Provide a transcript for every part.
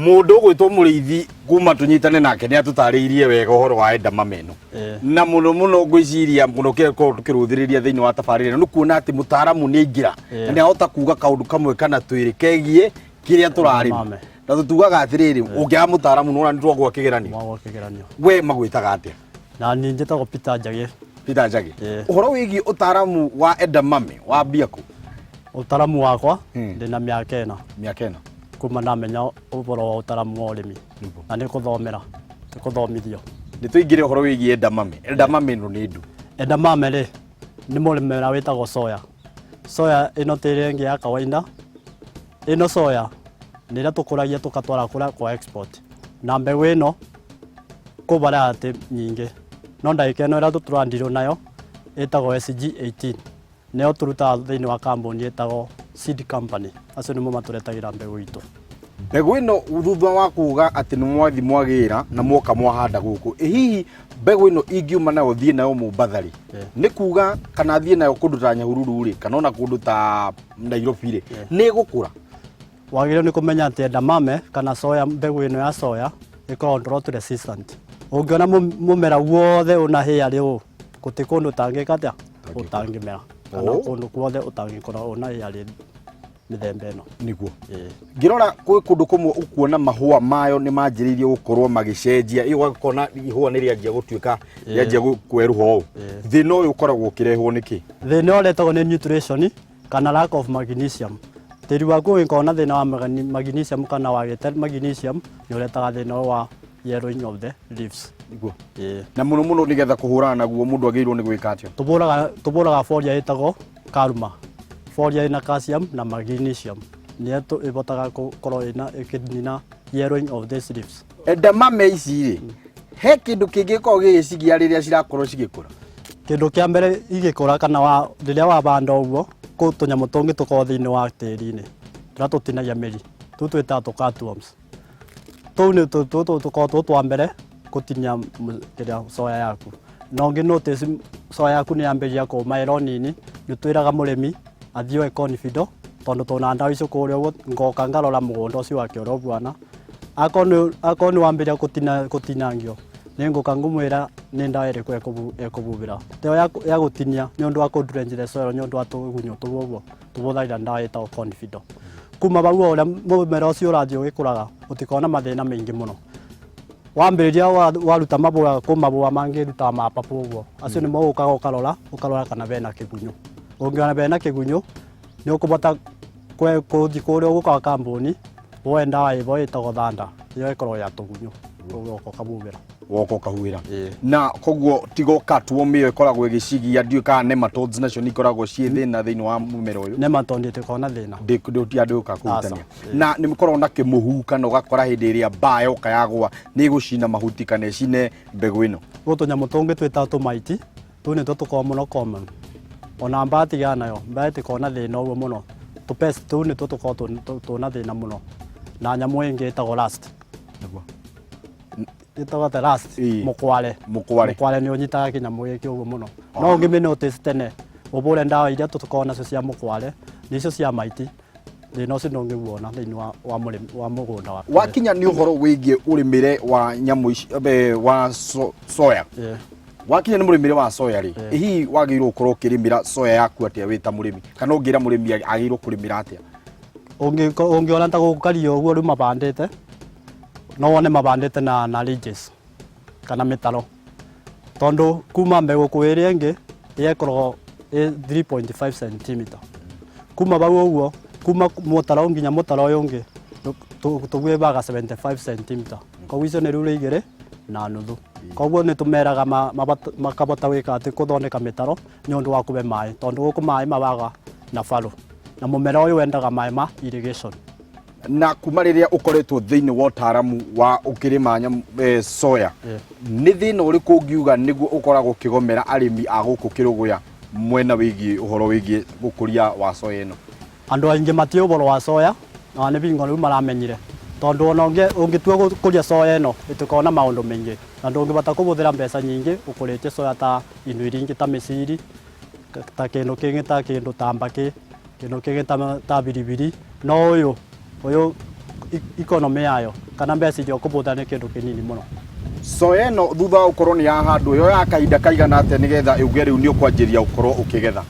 mundu gwitwo muriithi kuma tunyitane nake ni atutariirie wega uhoro wa edamame ino na muno muno ngwiciria muno tukiruthiriria thiini wa tabarire no kuona ati mutaaramu ni ingira na ni ahota kuga kaundu kamwe kana twiri kegie kiria turarima na tutugaga atiriri ungiaga mutaaramu nona ni twagwa kigeranio we magwitaga atia na ni njitagwo Peter Njagi uhoro wigi utaaramu wa edamame wa biaku utaaramu wakwa ndina miaka ino kuma namenya uboro wa utaaramu wa urimi na ni kuthomithio ni tuingire uhoro wigi edamame no ni ndu edamame ri ni murimera witagwo soya ino tiri ngi ya kawaida ino soya ni ria tukuragia tukatwara kura kwa export na mbegu ino kubara ati nyingi no ndaika ino ria tuturandirwo nayo itagwo SG18 neo turuta thiini wa kambuni itagwo seed company acio nimo maturetagira mbegu itu mbegu ino thutha wa kuga ati ni mwathi mwagira na mwoka mwahanda guku hihi mbegu ino ingiuma nayo thie nayo Mumbathari ni kuga kana thie nayo kundu ta Nyahururu ri kana ona kundu ta Nairobi ri ni gukura wagire ni kumenya ati edamame kana soya mbegu ino ya soya ikoragwo drought resistant ungiona mumera wothe unahia ri gutikundu tangikatia utangimera kana kundu kwothe utangikora unahia ri mithemba ino niguo ngirora kwi kundu kumwe ukuona mahua mayo ni manjiririe gukorwo magicenjia igakona ihua ni rianjia gutuika rianjia kweruho thina uyu ukoragwo kirehwo niki thina uretagwo ni nutrition kana lack of magnesium tiri waku wikona thina wa magnesium kana wagite magnesium ni uretaga thina wa yellowing of the leaves niguo na muno muno nigetha kuhurana naguo mundu agirwo ni gwika atio tuburaga foliar itagwo karma foliar ina calcium na magnesium nieto ibotaga korwo ina ikidina yellowing of the leaves edamame ici ri he kindu kingikorwo gigicigia riria cirakorwo cigikura kindu kia mbere igikura kana riria wabanda uguo ku tunyamu tungi tukorwo thiini wa tiri-ini turia tutinagia miri tu twitaga cutworms tu ni tukorwo twa mbere gutinia kiria soya yaku no ngi notice soya yaku ni yambiria kuma iro nini ni twiraga murimi athio econfido tondu tuna ndawa icio kuria uguo ngoka ngarora mugunda ucio wake oro bwana akoni wambiria kutinangio ni ngoka ngumwira ni ndawa iriku ekububira teo ya gutinia ni undu wa kudrenjire soil ni undu wa tugunyo tuguo tubuthaira ndawa itagwo confido kuma bau uria mumera ucio urathio gikuraga utikona mathina maingi muno wambiriria waruta mabua kumabua mangi ruta mapapu uguo acio ni mo ukaga ukarora kana bena kigunyo ungiona bena kigunyo ni ukubota kuthi kuria uguka kambuni wenda wa ibo itagwo thanda iyo ikorwo ya tugunyo uguo kabubira woko kahuira na koguo tigo cutworm iyo ikoragwo igicigia ndiuka nematodes nacio ni ikoragwo cie thina thiini wa mumera uyu nematodes tikona thina ndi andu ka kutania na ni mikorwo na kimuhu kana ugakora hindi iria mbaa yoka yagwa ni igucina mahuti kana icine mbegu ino gutunyamu tungi twita tumaiti tu ni tukorwo muno common ona mbaa tiga nayo mbaa tikona thina uguo muno tupest tu ni tukorwo tuna thina muno na nyamu ingi itagwo rust niguo itagwo the rust mukware ni unyitaga kinyamu giki uguo muno no ungimi notice tene ubure ndawa iria tukorwo nacio cia mukware nicio cia maiti thina ucio ndungiguona thiini wa mugunda wakinya ni uhoro wigie urimire wa nyamu wa soya wakinya ni murimire wa soya ri hihi wagirwo ukorwo kirimira soya yaku atia wita murimi kana ungira murimi agirwo kurimira atia ungiona ta gukario uguo ru mabandite no wone mabandite na ridges kana mitaro tondu kuma mbegu kwiri ingi yekorwo 3.5 cm kuma bau uguo kuma mutaro nginya mutaro uyu ungi tugwebaga 75 cm koguo icio ni rure igire na nuthu koguo ni tumeraga makabota wika ati kuthondeka mitaro ni undu wa kube mai tondu guku mai mabaga na faru na mumera uyu wendaga mai ma irrigation na kuma riria ukoretwo thiini wa utaaramu wa ukirima soya ni thina uriku ngiuga niguo ukoragwo kigomera arimi a guku kiruguya mwena wigi uhoro wigi gukuria wa soya ino andu aingi mati uboro wa soya na ni bingo riu maramenyire tondu ona ungitua gukuria soya ino itukona maundu maingi na ndungibata kubuthira mbeca nyingi ukuritie soya ta inu iringi ta miciri ta kindu kingi ta mbaki kindu kingi ta biribiri no uyu economy yayo kana mbeca iria ũkũbũthĩra nĩ kĩndũ kĩnini mũno. Soya ĩno thutha wa gũkorwo nĩ yahandwo yo ya kahinda kaigana atĩa nĩgetha uge rĩu nĩ ũkwanjĩria gũkorwo ũkĩgetha?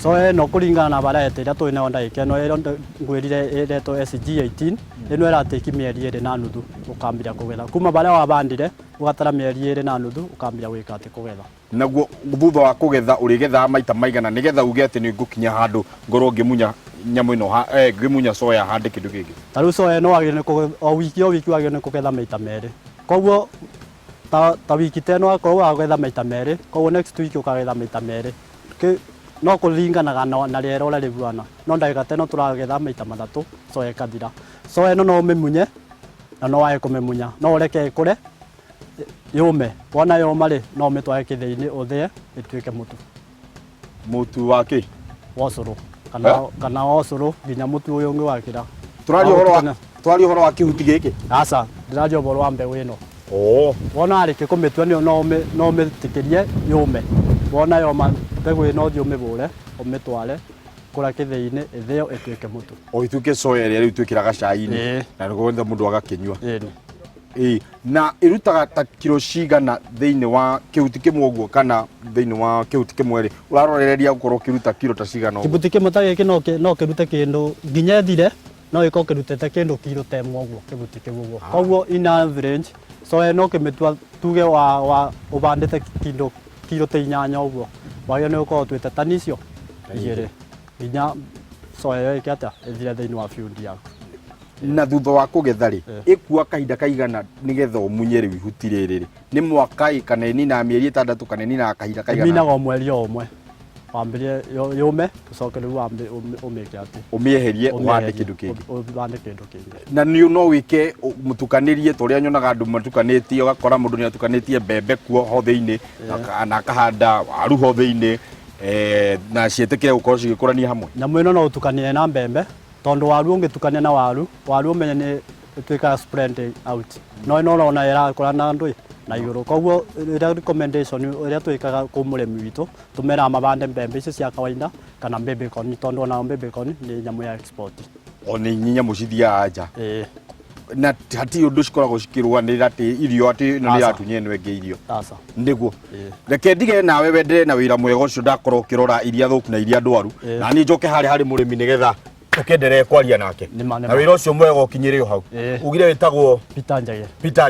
Soya ĩno kũringana na variety ĩrĩa twĩ nayo ndagĩka ĩno ĩrĩa ngwĩrire ĩretwo SG18 ĩno ĩratĩki mĩeri 2.5 ũkambia kũgetha. Kuma barĩa wabandire ũgatara mĩeri 2.5 ũkambia gwĩka atĩ kũgetha. Naguo thutha wa kũgetha ũrĩgetha maita maigana nĩgetha uge atĩ nĩ ngũkinya handũ ngorwo ngĩmunya nyamũ ĩno ngĩmunya soya hande kĩndũ kĩngĩ? Ta rĩu soya ĩno wagĩrĩirwo o wiki wagĩrĩirwo nĩ kũgetha maita merĩ. Koguo ta wiki ta ĩno wakorwo wagetha maita merĩ, koguo next week ũkagetha maita merĩ. No kũringanaga na rĩera ũrĩa rĩhuana. No ndagĩka ta ĩno tũragetha maita matatũ soya ĩkathira. Soya ĩno no ũmĩmunye na no wage kũmĩmunya, no ũreke ĩkũre yũme. Wona yoma rĩ no ũmĩtware kĩthĩi-inĩ ũthĩe ĩtuĩke mũtu. Mũtu wa kĩ? Wa ũcũrũ kana wa ũcũrũ nginya mũtu ũyũ ũngĩ wakĩra. Tũraria ũhoro wa kĩhuti gĩkĩ? Aca, ndĩraria ũhoro wa mbegũ ĩno. Wona arĩkia kũmĩtua no ũmĩtĩkĩrie yũme. Wona yoma mbegũ ĩno ũthiĩ ũmĩbũre ũmĩtware kũrĩa kĩthĩi-inĩ ĩthĩo ĩtuĩke mũtu. O ituĩke soya ĩrĩa rĩu twĩkĩraga cai-inĩ na nĩgetha mũndũ agakĩnyua. Na ĩrutaga ta kilo cigana thĩinĩ wa kĩhuti kĩmwe ũguo kana thĩinĩ wa kĩhuti kĩmwe rĩ ũrarorereria gũkorwo kĩruta kilo ta cigana ũguo? Kĩhuti kĩmwe ta gĩkĩ no kĩrute kĩndũ nginya ĩthire no gĩkorwo kĩrutĩte kĩndũ kilo ta ĩmwe ũguo kĩhuti kĩu ũguo. Koguo in average soya no kĩmĩtua tuge ũbandĩte kilo ta 8 ũguo wagĩrĩirwo nĩ gũkorwo ũtuĩte tani icio 2 nginya soya ĩyo ĩke atĩa ĩthire thĩinĩ wa field yaku. Na thutha wa kũgetha rĩ ĩkua kahinda kaigana nĩgetha ũmunye rĩu ihuti rĩrĩ rĩ nĩ mwaka kana ĩninaga mĩeri 6 kana ĩninaga kahinda kaigana? Ĩminaga mweri o ũmwe wambĩrie yũme ũcoke rĩu ũmĩke atĩ ũmĩeherie ũhande kĩndũ kĩngĩ. Ũhande kĩndũ kĩngĩ. Na no wĩke mũtukanĩrie ta ũrĩa nyonaga andũ matukanĩtie ũgakora mũndũ nĩ atukanĩtie mbembe kuo ho thĩinĩ na akahanda waru ho thĩinĩ na ciĩtĩkĩre gũkorwo cigĩkũrania hamwe. Nyamũ ĩno no ũtukanie na mbembe tondũ waru ũngĩtukania na waru ũmenye nĩ ĩtuĩkaga spread out. No ĩno ũrona ĩrakũra na ndũĩ na igũrũ. Koguo recommendation ĩrĩa twĩkaga kũ mũrĩmi witũ tũmeraga mabande mbembe icio cia kawaida kana mbembe koni tondũ ona mbembe koni nĩ nyamũ ya export. O nĩ nyamũ cithiaga nja. Na hatirĩ ũndũ cikoragwo cikĩrũanĩrĩra atĩ irio atĩ ĩno nĩ ĩratunya ĩno ĩngĩ irio. Nĩguo. Reke ndige nawe wendere na wĩra mwega ũcio ndakorwo ũkĩrora iria thũku na iria ndwaru na niĩ njoke harĩ mũrĩmi nĩgetha ũkenderee kwaria nake na wĩra ũcio mwega ũkinyĩre hau. Ugire wĩtagwo Peter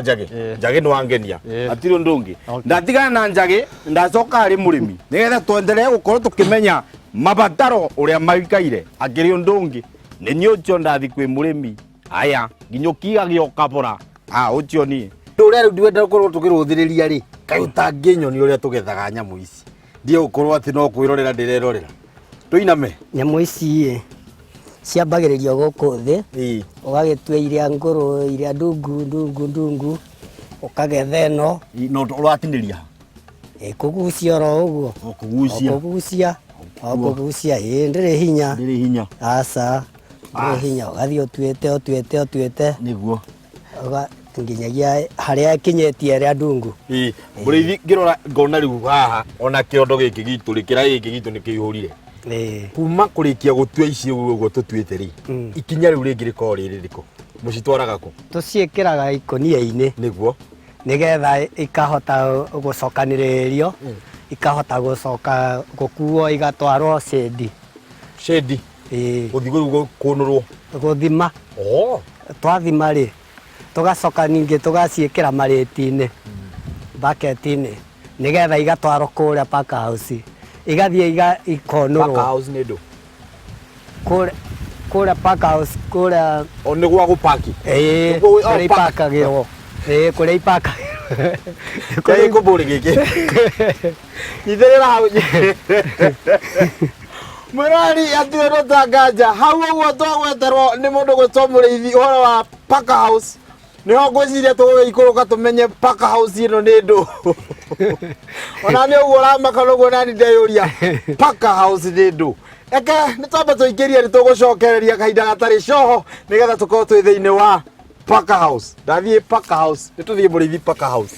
Njagi. Njagi nĩ wangenia hatirĩ ũndũ ũngĩ. Ndatigana na Njagi ndacoka harĩ mũrĩmi nĩgetha twenderee gũkorwo tũkĩmenya mabataro ũrĩa maikaire. Angĩrĩ ũndũ ũngĩ nĩ niĩ ũcio ndathi kwĩ mũrĩmi aya nginya ũkiga gĩoka bora ũcio niĩ ũrĩa rĩu ndĩrenda gũkorwo tũkĩrũthĩrĩria rĩ kaĩ ũtangĩnyonia ũrĩa tũgethaga nyamũ ici ndiĩ gũkorwo atĩ no kwĩrorera ndĩrerorera. Tũiname. Nyamũ ici ciambagĩrĩrio gũkũ thĩ ũgagĩtua iria ngũrũ iria ndungu ũkagetha ĩno no ũratinĩria kũgucia oro ũguo kũgucia ndĩrĩ hinya aca ndĩrĩ hinya ũgathiĩ ũtuĩte nĩguo nginyagia harĩa kinyĩtie ĩrĩa ndungu. Mũrĩithi ngĩrora ngona rĩu haha ona kĩondo gĩkĩ gitũ kĩraĩ gĩkĩ gitũ nĩ kĩihũrire kuma kũrĩkia gũtua ici ũguo tũtuĩte rĩ ikinya rĩu rĩngĩ rĩkorwo rĩrĩ rĩkũ mũcitwaraga kũ? Tũciĩkĩraga ikũnia-inĩ nĩguo nĩgetha ikahota gũcokanĩrĩrio ikahota gũcoka gũkuo igatwarwo shedi gũthiĩ kũnũrwo gũthima. Twathima rĩ tũgacoka ningĩ tũgaciĩkĩra marĩti-inĩ bucket-inĩ nĩgetha igatwarwo kũrĩa pack house igathiĩ ikonũrwo. Pack house nĩ ndũ? Kũrĩa pack house kũrĩa nĩ gwa gũpaki? Kũrĩa ipakagĩrwo kũrĩa ipakagĩrwo kũrĩa ikũmbũrĩ gĩkĩ itherera hau Mũrari atĩ rũtanganja hau ũguo twagweterwo nĩ mũndũ gwĩtwo mũrĩithi ũhoro wa pack house nĩho ngwĩciria tũgũgĩikũrũka tũmenye pack house ĩno nĩ ndũ. Ona nĩ ũguo ũramaka noguo nani ndeyũria pack house nĩ ndũ. Eke nĩ twamba tũingĩrie nĩ tũgũcokereria kahinda gatarĩ coho nĩgetha tũkorwo twĩ thĩinĩ wa pack house. Ndathiĩ pack house nĩ tũthiĩ mũrĩithi pack house.